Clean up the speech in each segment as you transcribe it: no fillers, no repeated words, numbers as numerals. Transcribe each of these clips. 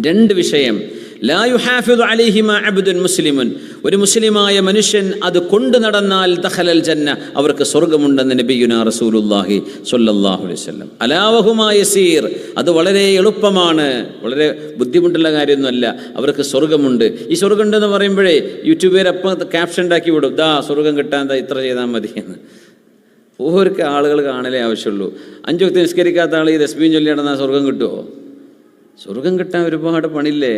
രണ്ട് വിഷയം. ലാ യുഹാഫിദു അലൈഹിമാ അബ്ദുൻ മുസ്ലിമുൻ, ഒരു മുസ്ലിമായ മനുഷ്യൻ അത് കൊണ്ടു നടന്നാൽ ദഖലൽ ജന്ന, അവർക്ക് സ്വർഗ്ഗമുണ്ടെന്ന് നബിയുനാ റസൂലുള്ളാഹി സ്വല്ലല്ലാഹു അലൈഹി വസല്ലം. അലാ വഹുമാ യസീർ, അത് വളരെ എളുപ്പമാണ്, വളരെ ബുദ്ധിമുട്ടുള്ള കാര്യമൊന്നുമല്ല, അവർക്ക് സ്വർഗ്ഗമുണ്ട്. ഈ സ്വർഗ്ഗമുണ്ടെന്ന് പറയുമ്പോഴേ യൂട്യൂബുകാർ അപ്പം ക്യാപ്ഷൻ ഉണ്ടാക്കി വിടും, ദാ സ്വർഗ്ഗം കിട്ടാൻ ഇത്ര ചെയ്താൽ മതി എന്ന്. ഓർക്ക് ആളുകൾ കാണലേ ആവശ്യമുള്ളൂ. 5 വക്ത് നിസ്കരിക്കാത്ത ആൾ ഈ തസ്ബീഹ് ചൊല്ലി നടന്നാൽ സ്വർഗ്ഗം കിട്ടുമോ? സ്വർഗ്ഗം കിട്ടാൻ ഒരുപാട് പണിയില്ലേ?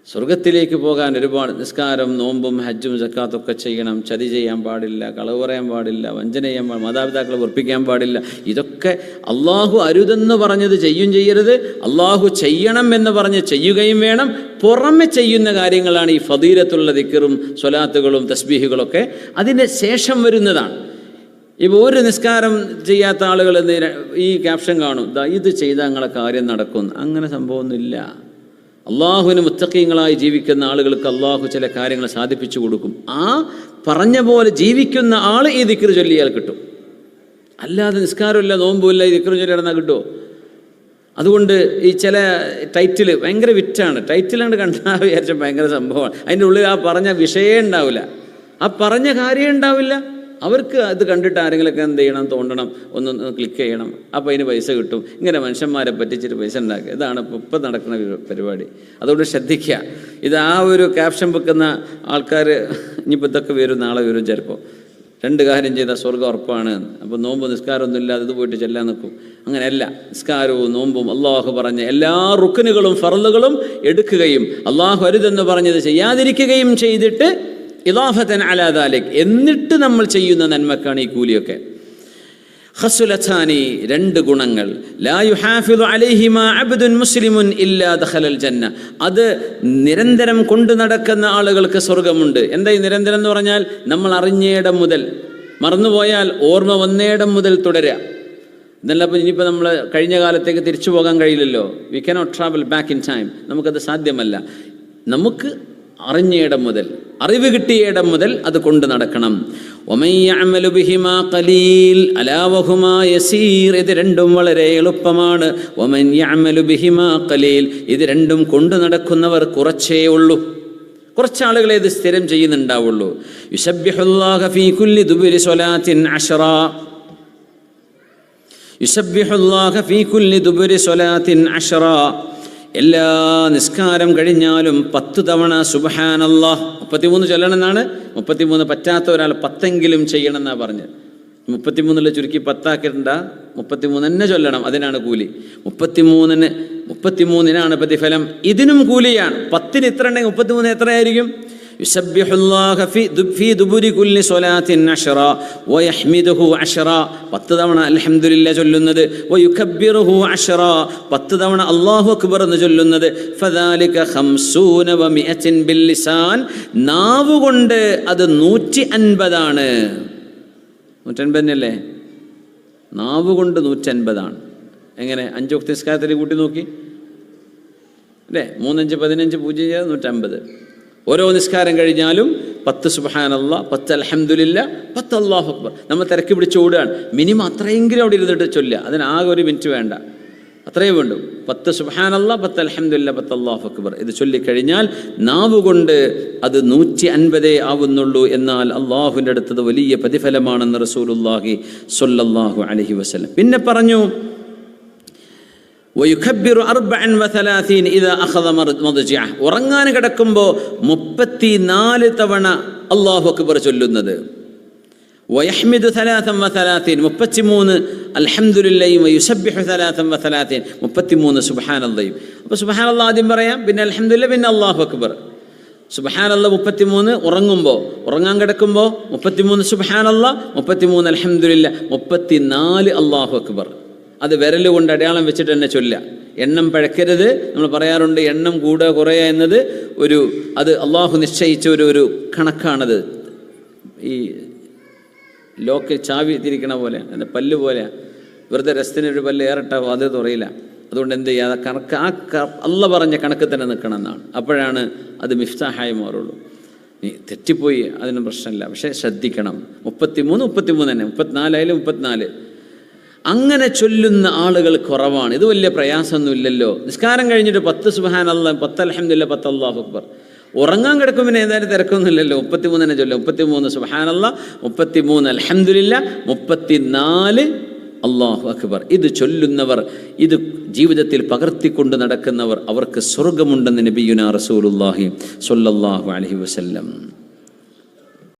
സ്വർഗത്തിലേക്ക് പോകാൻ ഒരുപാട് നിസ്കാരം, നോമ്പും, ഹജ്ജും, സക്കാത്തൊക്കെ ചെയ്യണം. ചതി ചെയ്യാൻ പാടില്ല, കളവ് പറയാൻ പാടില്ല, വഞ്ചന ചെയ്യാൻ പാടില്ല, മാതാപിതാക്കളെ വെറുപ്പിക്കാൻ പാടില്ല. ഇതൊക്കെ അള്ളാഹു അരുതെന്ന് പറഞ്ഞത് ചെയ്യരുത്, അള്ളാഹു ചെയ്യണം എന്ന് പറഞ്ഞ് ചെയ്യുകയും വേണം. പുറമെ ചെയ്യുന്ന കാര്യങ്ങളാണ് ഈ ഫദീലത്തുള്ള ദിക്റും സ്വലാത്തുകളും തസ്ബീഹുകളൊക്കെ അതിന് ശേഷം വരുന്നതാണ്. ഇപ്പോൾ ഒരു നിസ്കാരം ചെയ്യാത്ത ആളുകൾ ഈ ക്യാപ്ഷൻ കാണും, ഇത് ചെയ്താൽ നിങ്ങളെ കാര്യം നടക്കും. അങ്ങനെ സംഭവമൊന്നുമില്ല. അള്ളാഹുവിന് മുത്തഖീങ്ങളായി ജീവിക്കുന്ന ആളുകൾക്ക് അള്ളാഹു ചില കാര്യങ്ങൾ സാധിപ്പിച്ചു കൊടുക്കും. ആ പറഞ്ഞ പോലെ ജീവിക്കുന്ന ആൾ ഈ ദിക്ർ ചൊല്ലിയാൽ കിട്ടും. അല്ലാതെ നിസ്കാരമില്ല, നോമ്പുമില്ല, ഈ ദിക്ർ ചൊല്ലി നടന്നാൽ കിട്ടുമോ? അതുകൊണ്ട് ഈ ചില ടൈറ്റിൽ ഭയങ്കര വിറ്റാണ്. ടൈറ്റിലാണ്ട് കണ്ടാൽ വിചാരിച്ച ഭയങ്കര സംഭവമാണ്. അതിൻ്റെ ഉള്ളിൽ ആ പറഞ്ഞ വിഷയം ഉണ്ടാവില്ല, ആ പറഞ്ഞ കാര്യം ഉണ്ടാവില്ല. അവർക്ക് അത് കണ്ടിട്ട് ആരെങ്കിലുമൊക്കെ എന്ത് ചെയ്യണം, തോണ്ടണം, ഒന്ന് ക്ലിക്ക് ചെയ്യണം, അപ്പോൾ അതിന് പൈസ കിട്ടും. ഇങ്ങനെ മനുഷ്യന്മാരെ പറ്റിച്ചിട്ട് പൈസ ഉണ്ടാക്കുക, ഇതാണ് ഇപ്പം നടക്കുന്ന പരിപാടി. അതുകൊണ്ട് ശ്രദ്ധിക്കുക. ഇത് ആ ഒരു ക്യാപ്ഷൻ വെക്കുന്ന ആൾക്കാർ ഇനിയിപ്പോൾ ഇതൊക്കെ വരും, നാളെ വരും ചിലപ്പോൾ. 2 കാര്യം ചെയ്താൽ സ്വർഗ്ഗം ഉറപ്പാണ്. അപ്പോൾ നോമ്പ് നിസ്കാരമൊന്നും ഇല്ലാതെ ഇത് പോയിട്ട് ചെല്ലാൻ നിൽക്കും. അങ്ങനെയല്ല. നിസ്കാരവും നോമ്പും അള്ളാഹു പറഞ്ഞ എല്ലാ റുക്നുകളും ഫർളുകളും എടുക്കുകയും അള്ളാഹു അരുതെന്ന് പറഞ്ഞത് ചെയ്യാതിരിക്കുകയും ചെയ്തിട്ട് ഇളാഫത്തൻ അലാ ദാലിക്, എന്നിട്ട് നമ്മൾ ചെയ്യുന്ന നന്മക്കാണ് ഈ കൂലിയൊക്കെ. ഖസ്ലതാനി, 2 ഗുണങ്ങൾ. ലാ യുഹാഫിദു അലൈഹിമാ അബ്ദുൻ മുസ്ലിമുൻ ഇല്ലാ ദഖലൽ ജന്ന, അത് നിരന്തരം കൊണ്ടു നടക്കുന്ന ആളുകൾക്ക് സ്വർഗമുണ്ട്. എന്താ ഈ നിരന്തരം എന്ന് പറഞ്ഞാൽ? നമ്മൾ അറിഞ്ഞയിടം മുതൽ, മറന്നുപോയാൽ ഓർമ്മ വന്നയിടം മുതൽ തുടരുക എന്നല്ല. അപ്പോൾ ഇനിയിപ്പോൾ നമ്മൾ കഴിഞ്ഞ കാലത്തേക്ക് തിരിച്ചു പോകാൻ കഴിയില്ലല്ലോ. We cannot travel back in time. നമുക്കത് സാധ്യമല്ല. നമുക്ക് അറിഞ്ഞയിടം മുതൽ, അറിവ് കിട്ടിയിടം മുതൽ അത് കൊണ്ടു നടക്കണം. വമൻ യഅമലു ബിഹിമാ ഖലീൽ അലാ വഹുമാ യസീർ, ഇത് രണ്ടും വളരെ എളുപ്പമാണ്. വമൻ യഅമലു ബിഹിമാ ഖലീൽ, ഇത് രണ്ടും കൊണ്ടു നടക്കുന്നവർ കുറച്ചേ ഉള്ളൂ. കുറച്ചാളുകളെ ഇത് സ്ഥിരം ചെയ്യുന്നുണ്ടാവുള്ളൂ. യുസബ്ബിഹുല്ലാഹ ഫീ കുല്ലി ദുബുരി സ്വലാത്തിൻ 10, യുസബ്ബിഹുല്ലാഹ ഫീ കുല്ലി ദുബുരി സ്വലാത്തിൻ 10, എല്ലാ നിസ്കാരം കഴിഞ്ഞാലും 10 തവണ സുബ്ഹാനല്ലാഹ് 33 ചൊല്ലണമെന്നാണ്. 33 പറ്റാത്ത ഒരാൾ 10എങ്കിലും ചെയ്യണം എന്നാണ് പറഞ്ഞത്. 33 ചുരുക്കി 10 ആക്കിയിട്ടുണ്ട, 33 തന്നെ ചൊല്ലണം. അതിനാണ് കൂലി. 33-നാണ് പ്രതിഫലം. ഇതിനും കൂലിയാണ്. 10-ന് ഇത്ര ഉണ്ടെങ്കിൽ 33 എത്രയായിരിക്കും? യുസബ്ബിഹുല്ലാഹ ഫീ ദുബുരി കുല്ലി സ്വലാത്തിൻ 10 വയഹ്മിദുഹു 10, 10 തവണ അൽഹംദുലില്ലാ ചൊല്ലുന്നത്. വയുകബ്ബിറുഹു 10, 10 തവണ അല്ലാഹു അക്ബർ എന്ന് ചൊല്ലുന്നത്. ഫദാലിക 50 വമിഅത്തിൻ ബില്ലിസാൻ, നാവ് കൊണ്ട് അത് 150 ആണ്. 150 അല്ലേ? നാവ് കൊണ്ട് 150 ആണ്. എങ്ങനെ? 5 വക്ത് നിസ്കാരത്തിൽ കൂട്ടി നോക്കി അല്ലേ? 3, 5, 15, 0, 150. ഓരോ നിസ്കാരം കഴിഞ്ഞാലും 10 സുബ്ഹാനല്ലാഹ്, 10 അൽഹംദുലില്ലാ, 10 അല്ലാഹു അക്ബർ. നമ്മൾ തിരക്ക് പിടിച്ച് ഓടുകയാണ്. മിനിമം അത്രയെങ്കിലും അവിടെ ഇരുന്നിട്ട് ചൊല്ലുക. അതിനാകെ 1 മിനിറ്റ് വേണ്ട, അത്രയേ വേണ്ടു. 10 സുബ്ഹാനല്ലാഹ്, 10 അൽഹംദുലില്ലാ, 10 അല്ലാഹു അക്ബർ. ഇത് ചൊല്ലിക്കഴിഞ്ഞാൽ നാവ് കൊണ്ട് അത് 150 ആവുന്നുള്ളൂ. എന്നാൽ അള്ളാഹുവിൻ്റെ അടുത്തത് വലിയ പ്രതിഫലമാണെന്ന് റസൂലുള്ളാഹി സ്വല്ലല്ലാഹു അലൈഹി വസല്ലം. പിന്നെ പറഞ്ഞു വയുകബ്ബിറു 34 ഇദാ അഖദ മദ്ജിഅഹ്, ഉറങ്ങാൻ കിടക്കുമ്പോൾ 34 തവണ അല്ലാഹു അക്ബർ ചൊല്ലുന്നത്. വയഹ്മിദു 33, 33 അൽഹംദുലില്ലാഹി വയുസബ്ബിഹു 33, 33 സുബ്ഹാനല്ലാഹി. അപ്പോൾ സുബ്ഹാനല്ലാഹ് ആദ്യം പറയാം, പിന്നെ അൽഹംദുലില്ലാഹ്, പിന്നെ അല്ലാഹു അക്ബർ. സുബ്ഹാനല്ലാഹ് 33 ഉറങ്ങുമ്പോൾ, ഉറങ്ങാൻ കിടക്കുമ്പോൾ 33 സുബ്ഹാനല്ലാഹ്, 33 അൽഹംദുലില്ലാഹ്, 34 അല്ലാഹു അക്ബർ. അത് വിരൽ കൊണ്ട് അടയാളം വെച്ചിട്ട് തന്നെ ചൊല്ലുക. എണ്ണം പഴക്കരുത്. നമ്മൾ പറയാറുണ്ട് എണ്ണം കൂടുക കുറയുക എന്നത് അത് അള്ളാഹു നിശ്ചയിച്ച ഒരു കണക്കാണത്. ഈ ലോക്ക് ചാവി തിരിക്കണ പോലെ, എൻ്റെ പല്ല് പോലെ, വെറുതെ രസത്തിനൊരു പല്ല് ഏറട്ടാവും, അത് തുറയില്ല. അതുകൊണ്ട് എന്ത് ചെയ്യുക? ആ കണക്ക്, അള്ള പറഞ്ഞ കണക്ക് തന്നെ നിൽക്കണം എന്നാണ്. അപ്പോഴാണ് അത് മിഫ്താഹായി മാറുള്ളൂ. തെറ്റിപ്പോയി അതിന് പ്രശ്നമില്ല, പക്ഷേ ശ്രദ്ധിക്കണം. 33 തന്നെ, 34 ആയാലും 34. അങ്ങനെ ചൊല്ലുന്ന ആളുകൾ കുറവാണ്. ഇത് വലിയ പ്രയാസമൊന്നുമില്ലല്ലോ. നിസ്കാരം കഴിഞ്ഞിട്ട് 10 സുബ്ഹാനല്ലാഹ്, 10 അൽഹംദുലില്ലാഹ്, 10 അല്ലാഹു അക്ബർ. ഉറങ്ങാൻ കിടക്കുമ്പോൾ ഏതായാലും തിരക്കൊന്നുമില്ലല്ലോ. 33 തന്നെ ചൊല്ലും. 33 സുബ്ഹാനല്ലാഹ്, 33 അൽഹംദുലില്ലാഹ്, 34 അല്ലാഹു അക്ബർ. ഇത് ചൊല്ലുന്നവർ, ഇത് ജീവിതത്തിൽ പകർത്തിക്കൊണ്ട് നടക്കുന്നവർ, അവർക്ക് സ്വർഗമുണ്ടെന്ന് നബിയുനാ റസൂലുള്ളാഹി സ്വല്ലല്ലാഹു അലൈഹി വസല്ലം.